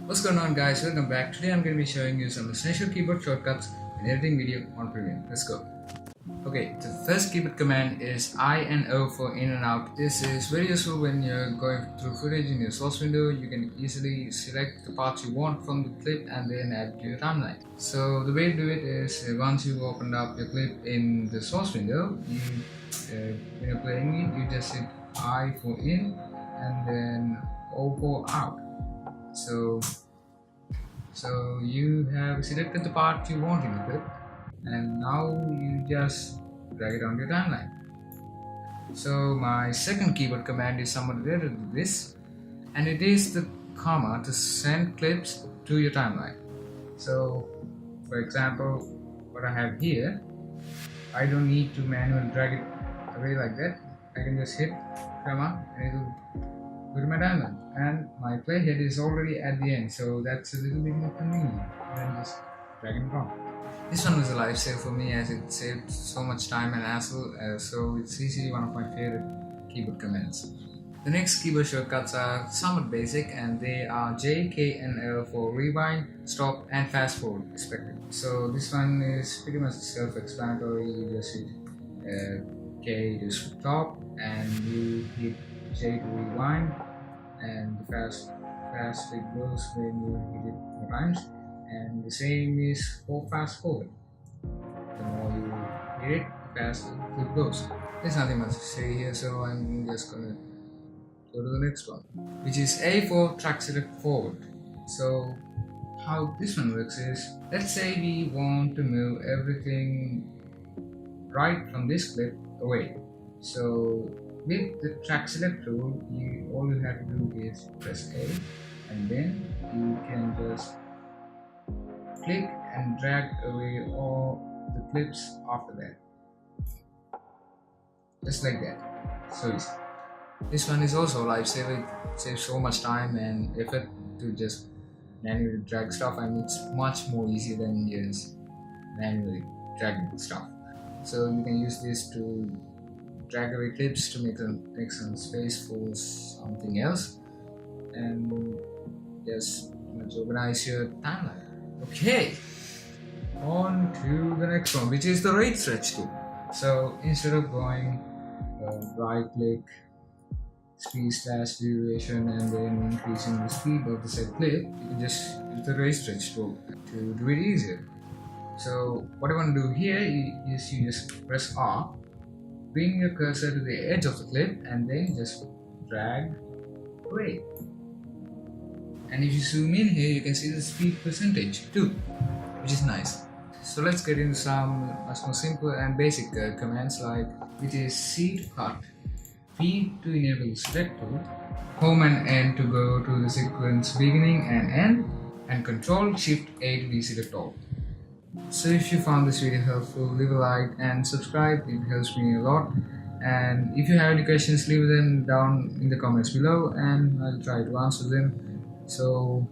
What's going on, guys? Welcome back. Today I'm going to be showing you some essential keyboard shortcuts in editing video on Premiere. Let's go. Okay, the first keyboard command is I and O for in and out. This is very useful when you're going through footage in your source window. You can easily select the parts you want from the clip and then add it to your timeline. So the way to do it is once you've opened up your clip in the source window, when you're playing it, you just hit I for in and then O for out. So you have selected the part you want in the clip, and now you just drag it onto your timeline. So my second keyboard command is somewhat related to this, and it is the comma to send clips to your timeline. So for example, what I have here, I don't need to manually drag it away like that. I can just hit comma and it will go to my timeline, and my playhead is already at the end, so that's a little bit more convenient than just dragging it on. This one was a lifesaver for me as it saved so much time and hassle, so it's easily one of my favorite keyboard commands. The next keyboard shortcuts are somewhat basic, and they are J, K and L for rewind, stop and fast forward respectively. So this one is pretty much self-explanatory. You just hit K to stop and you hit J to rewind, and the fast it goes when you hit it 4 times, and the same is for fast forward. The more you hit it, the faster it goes. There's nothing much to say here, so I'm just gonna go to the next one, which is A for track select forward. So how this one works is, let's say we want to move everything right from this clip away. So with the track select tool, all you have to do is press A, and then you can just click and drag away all the clips after that, just like that. So easy. This one is also a lifesaver. It saves so much time and effort to just manually drag stuff, and it's much more easier than just manually dragging stuff. So you can use this to drag away clips to make some space for something else, and just organize your timeline. Okay, on to the next one, which is the rate stretch tool. So instead of going right click, speed / duration, and then increasing the speed of the said clip, you can just use the rate stretch tool to do it easier. So what I want to do here is you just press R, bring your cursor to the edge of the clip, and then just drag away. And if you zoom in here, you can see the speed percentage too, which is nice. So let's get into some much more simple and basic commands, like which is C to cut, V to enable the select tool, home and N to go to the sequence beginning and end, and Control Shift A to deselect all. So if you found this video helpful, leave a like and subscribe. It helps me a lot. And if you have any questions, leave them down in the comments below and I'll try to answer them. So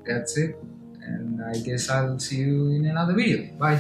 that's it, and I guess I'll see you in another video. Bye.